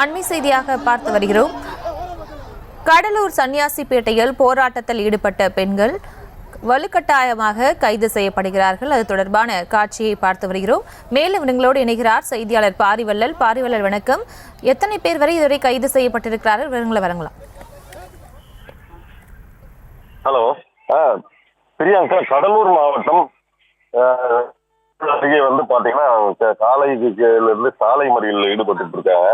அண்மை செய்தியாக பார்த்து வருகிறோம். கடலூர் சன்னியாசிப்பேட்டையில் போராட்டத்தில் ஈடுபட்ட பெண்கள் வலுக்கட்டாயமாக கைது செய்யப்படுகிறார்கள். அது தொடர்பான காட்சியை பார்த்து வருகிறோம். மேலும் எங்களோடு இணைகிறார் செய்தியாளர் பாரிவள்ளல். பாரிவள்ளல், வணக்கம். எத்தனை பேர் வரை இதுவரை கைது செய்யப்பட்டிருக்கிறார்கள்? விவரங்களை வழங்கலாம். ஹலோ, பிரியங்கா, கடலூர் மாவட்டம் அருகே பாத்தீங்கன்னா காலையிலிருந்து சாலை மறியலில் ஈடுபட்டு இருக்காங்க.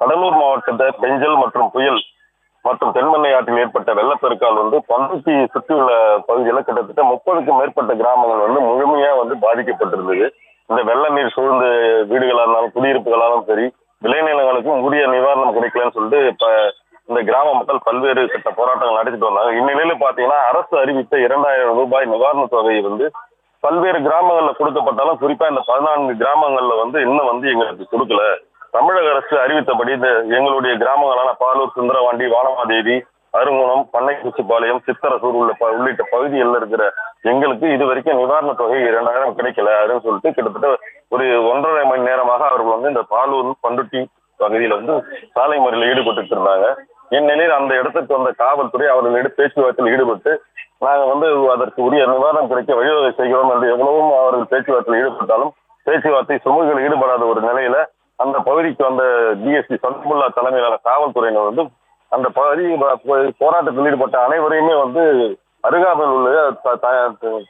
கடலூர் மாவட்டத்தை பெஞ்சல் மற்றும் புயல் மற்றும் தென்மண்ணை ஆற்றில் ஏற்பட்ட வெள்ளப்பெருக்கால் பண்ருட்டி சுற்றியுள்ள பகுதியில் கிட்டத்தட்ட 30க்கும் மேற்பட்ட கிராமங்கள் முழுமையா பாதிக்கப்பட்டிருந்தது. இந்த வெள்ள நீர் சூழ்ந்த வீடுகளாலும் குடியிருப்புகளாலும் சரி, விளைநிலங்களுக்கும் உரிய நிவாரணம் கிடைக்கலன்னு சொல்லிட்டு இப்ப இந்த கிராம மக்கள் பல்வேறு கட்ட போராட்டங்கள் நடத்திட்டு வந்தாங்க. இந்நிலையில பாத்தீங்கன்னா அரசு அறிவித்த 2000 ரூபாய் நிவாரண தொகை பல்வேறு கிராமங்கள்ல கொடுக்கப்பட்டாலும் குறிப்பா இந்த 14 கிராமங்கள்ல இன்னும் எங்களுக்கு கொடுக்கல. தமிழக அரசு அறிவித்தபடி இந்த எங்களுடைய கிராமங்களான பாலூர், சுந்தரவாண்டி, வானமாதேவி, அருங்குணம், பண்ணைக்குச்சிப்பாளையம், சித்தரசூர் உள்ளிட்ட பகுதிகளில் இருக்கிற எங்களுக்கு இது வரைக்கும் நிவாரண தொகை 2000 கிடைக்கல அப்படின்னு சொல்லிட்டு கிட்டத்தட்ட ஒரு 1.5 மணி நேரமாக அவர்கள் இந்த பாலூர், பண்ருட்டி பகுதியில சாலை மறியலில் ஈடுபட்டு இருந்தாங்க. இந்நிலையில் அந்த இடத்துக்கு வந்த காவல்துறை அவர்களிடம் பேச்சுவார்த்தையில் ஈடுபட்டு நாங்கள் அதற்கு உரிய நிவாரணம் கிடைக்க வழிவகை செய்கிறோம் என்று எவ்வளவும் அவர்கள் பேச்சுவார்த்தையில் ஈடுபட்டாலும் பேச்சுவார்த்தை சுமூகத்தில் ஈடுபடாத ஒரு நிலையில அந்த பகுதிக்கு வந்த டிஎஸ்பி சந்தமுல்லா தலைமையிலான காவல்துறையினர் அந்த பகுதி போராட்டத்தில் ஈடுபட்ட அனைவரையுமே அருகாமையில் உள்ள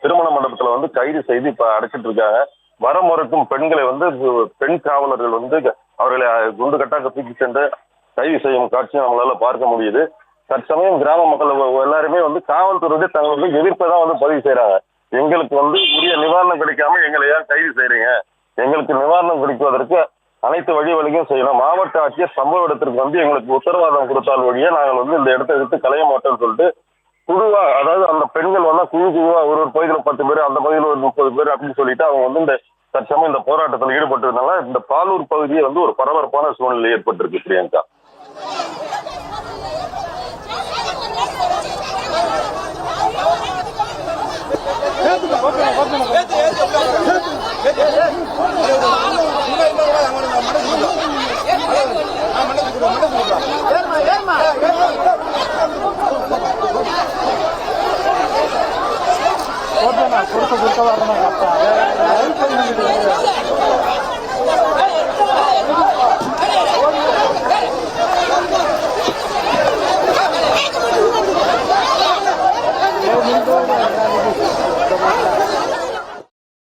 திருமண மண்டபத்துல கைது செய்து இப்ப அடைச்சிட்டு இருக்காங்க. வர மறுக்கும் பெண்களை பெண் காவலர்கள் அவர்களை குண்டு கட்டாக தூக்கி சென்று கைது செய்யும் காட்சியை நம்மளால பார்க்க முடியுது. தற்சமயம் கிராம மக்கள் எல்லாருமே காவல்துறை தங்களுக்கு எதிர்ப்பதான் பதிவு செய்யறாங்க. எங்களுக்கு உரிய நிவாரணம் கிடைக்காம எங்களை ஏன் கைது செய்யறீங்க? எங்களுக்கு நிவாரணம் கிடைப்பதற்கு அனைத்து வழிவகையும் செய்யணும். மாவட்ட ஆட்சியர் சம்பவ இடத்திற்கு எங்களுக்கு உத்தரவாதம் கொடுத்தால் வழியே நாங்கள் இந்த இடத்தை எடுத்து களைய மாட்டோம்னு சொல்லிட்டு குழுவா, அதாவது அந்த பெண்கள் குழுவா ஒரு பகுதியில 10 பேர், அந்த பகுதியில ஒரு 30 பேர் அப்படின்னு சொல்லிட்டு அவங்க இந்த தற்சமயம் இந்த போராட்டத்தில் ஈடுபட்டிருந்தாங்க. இந்த பாலூர் பகுதியை ஒரு பரபரப்பான சூழ்நிலை ஏற்பட்டிருக்கு. பிரியங்கா, கொடுத்த வரணும்.